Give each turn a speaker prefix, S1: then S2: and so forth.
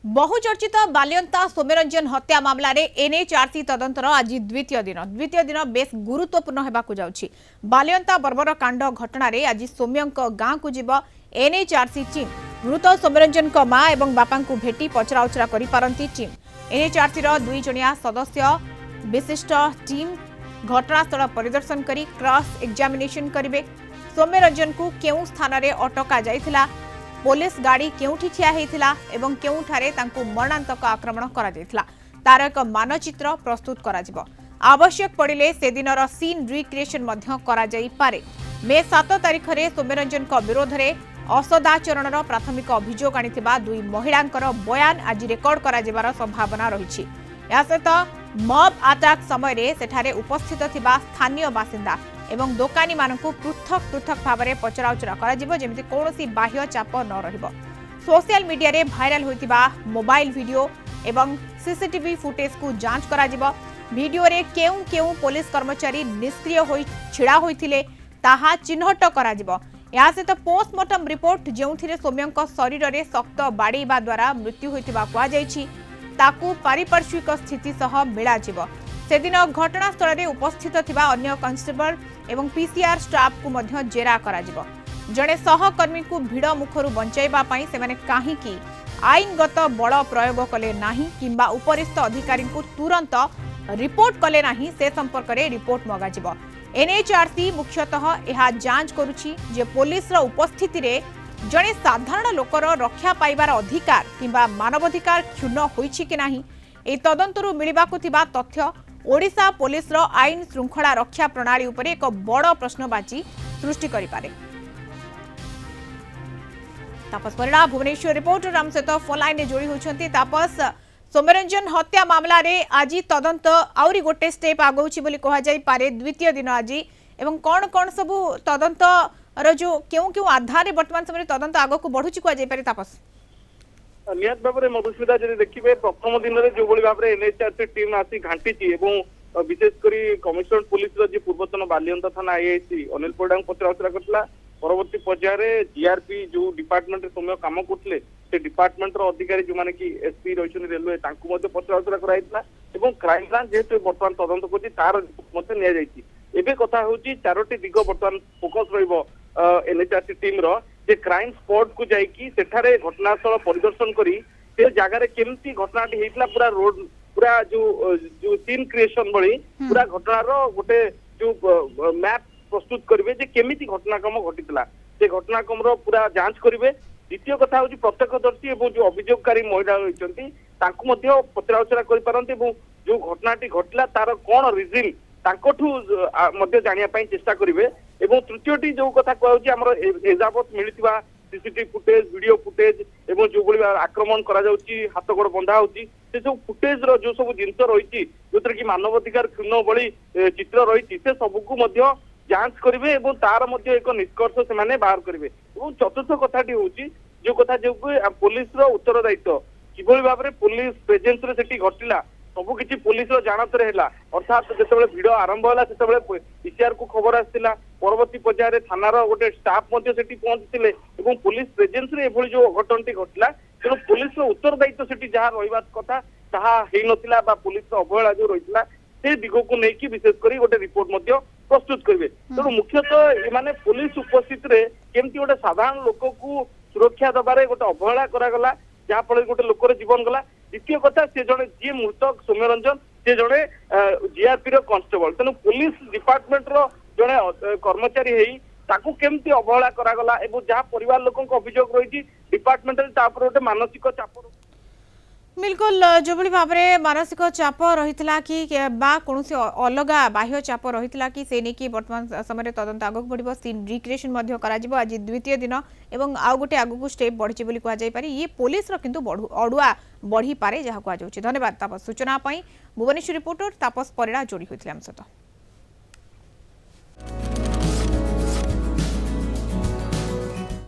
S1: बहुचर्चित बालियंता सौम्यरंजन हत्या मामलें एनएचआरसी तदंतर आज द्वितीय दिन बेस गुरुत्वपूर्ण होगाकू जाउछि। बालियंता बर्बर कांड घटना आज सौम्य गाँ को जीव एनएचआरसी टीम। मृत सौम्यरंजन मां और बापा को भेटी पचराउचरा करिपारंती टीम। एनएचआरसी दुई जणिया सदस्य विशिष्ट टीम घटनास्थल परिदर्शन करी क्रॉस एग्जामिनेशन करिवे। सौम्यरंजन को केउ स्थान रे अटका जाइथिला, पुलिस गाड़ी केउठी ठिया हेइथिला एवं केउठारे तांकु मरणांतक आक्रमण करा जाइथिला तार एक मानचित्र प्रस्तुत करा जिवो। आवश्यक पड़िले से दिनर सीन रिक्रिएशन मध्य करा जाई पारे। मे 7 तारिख रे सौम्यरंजन विरोध में असदाचरणर प्राथमिक अभियोग आनिथिबा दुई महिलांकर बयान आज रेकर्ड करा जिबार संभावना रहिछि। या सहित मॉब अटैक समय रे सेठारे उपस्थित थिबा स्थानीय बासिंदा एवं दोकानी मानकु पृथक पृथक भाव में पचराउचरा करा जिवो जेमिति कोनोसी बाह्य चाप न रहिबो। सोशल मीडिया रे भाइराल होइतिबा मोबाइल वीडियो एवं सीसीटीवी फुटेज को जांच करा जिवो। वीडियो रे केउ पुलिस कर्मचारी निष्क्रिय होई छिड़ा होइथिले ताहा चिन्हट करा जिवो। या सहित पोस्टमार्टम रिपोर्ट जेउथिरे सौम्यंक शरीर रे शक्त बाड़ीबा द्वारा मृत्यु होइतिबा कुआ जायछि ताकू पारिपार्श्विक स्थिति सह मिला जिवो। सेदिन घटनास्थल में उपस्थित थिबा अन्य कांस्टेबल एवं पीसीआर स्टाफ को मध्य जेरा करा जिवो। जड़े सहकर्मी को भिड़ मुखरु बंचाइबा पई सेमाने काहीकि आईनगत बल प्रयोग कले नाही किंबा उपरिस्थ अधिकारी को तुरंत रिपोर्ट कले नाही से संपर्क में रिपोर्ट मगा जिवो। एनएचआरसी मुख्यतः यह जांच करुछि जे पुलिस रो उपस्थिति रे जड़े साधारण लोकर रक्षा पाइबार अधिकार किंबा मानवाधिकार क्षुण्ण होइछि कि नाही। ए तदंतरु मिलिबाकु थिबा तथ्य ओडिशा पुलिस रो आईन श्रृंखला रक्षा प्रणाली उपरे एक बड़ प्रश्नबाची सृष्टि करि पारे। तापस परिणा भुवनेश्वर रिपोर्टर आम सहित फोन लाइन में जोड़ी होती। तापस, सौम्यरंजन हत्या मामला रे आज तदंत आउरी गोटे स्टेप आगौछि बोली कहा जाई पारे। द्वितीय दिन आज एवं कौन कौन सब तदंत रो जो क्यों आधार रे वर्तमान समय तदंत आगो को बढ़ुछि कहा जाई पारे। तापस
S2: निहत भाव में मधुस्मिता जब देखिए प्रथम दिन में जो भाव में एनएचआरसी टीम आसी घाटी विशेषकर कमिशनरेट पुलिस जी पूर्वतन बालियंता थाना आईआईसी अनिल परिडा पचराउचरा करथिला। परवर्ती पर्यायर जीआरपी जो डिपार्टमेंट सौम्य काम करते से डिपार्टमेंट अधिकारी जो माने कि एसपी रही रेलवे पचराउचरा कराइथिला एवं क्राइम ब्रांच जेहेतु बर्तमान तदंत कर तार एबे कथा होची चारोटी दिग बर्तमान फोकस रहिबो एनएचआरसी टीम रो जे क्राइम स्पॉट को जाइकी सेठारे घटनास्थल परिदर्शन करी से जगार केमती घटनाटी हेइतला पूरा रोड पूरा जो सीन क्रिएशन बळी पूरा घटनार गोटे जो मैप प्रस्तुत करिवे जे केमिति घटनाक्रम घटितला से घटनाक्रम रो पूरा जांच करिवे। द्वितीय कथा होची प्रत्यक्षदर्शी एवं जो अभियोगकारी महिला रहिसंती तांकु मध्ये पचराउचरा करि पारंती एवं जो घटनाटी घटिला तार कोन रीजन तांकोठू मध्ये जानिया पई चेष्टा करिवे। एवं तृतीयटी जो कथा कहउची हमर एजाबत मिलितिबा सीसीटीवी फुटेज वीडियो फुटेज एवं जो बड़ी आक्रमण करा जाउची हाथ गोड़ बंधा होची से जो फुटेज रो जो सब जिंस रही जो कि मानवाधिकार क्षुण्ण बड़ी चित्र रही से सबको मध्य जांच करिवे एवं तार मध्य एक निष्कर्ष से माने बाहर करिवे। एवं चतुर्थ कथाटी होची जो कथा जो पुलिस रो उत्तरदायित्व किभली भाव में पुलिस प्रेजेंस रे सेठी घटिला सबु किछि पुलिस रो जानतरे हैला। अर्थात जेतेबेले भिड आरंभ होला सेतेबेले पीसीआर को खबर आसिला परवर्ती पर्यायर थानार गोटे स्टाफ मध्य सेठी पहुंचथिले एवं पुलिस प्रेजेंस रे एभली जो घटनटी घटिला तेणु पुलिस रो उत्तरदायित्व सेठी जहा रहिबा कथा ताहा हेइ नथिला बा पुलिस रो अवहेला जो रहितला से दिगो को नेकी विशेष करी गोटे रिपोर्ट मध्य प्रस्तुत करिवे। तेणु मुख्यतः माने पुलिस उपस्थित रे केमती गोटे साधारण लोक को सुरक्षा दबारे गोटे अवहेला करागला जहाँ फल गोटे लोकर जीवन गला। द्वितीय कथा से जड़े जी मृतक सौम्यरंजन से जड़े जीआरपी रो कांस्टेबल तेणु पुलिस डिपार्टमेंट रो जड़े कर्मचारी हेई ताकू केमती अवहेला करागला एवं जहाँ परिवार लोकों को अभियोग रही डिपार्टमेंट गोटे मानसिक चाप
S1: बिल्कुल जो भाव में मानसिक चाप रही कि कौन अलग बाह्य चाप रही कि से नहीं कि वर्तमान समय तदंत आगक बढ़ सीन रिक्रिएशन आज द्वितीय दिन एवं आउ गोटे आगक स्टेप बढ़ी कहुपर ये पुलिस किंतु अड़ुआ बढ़ी पारे जहाँ कहुच्छे। धन्यवाद तापस सूचना भुवनेश्वर रिपोर्टर तापस परिणा जोड़ी होते आम सहित।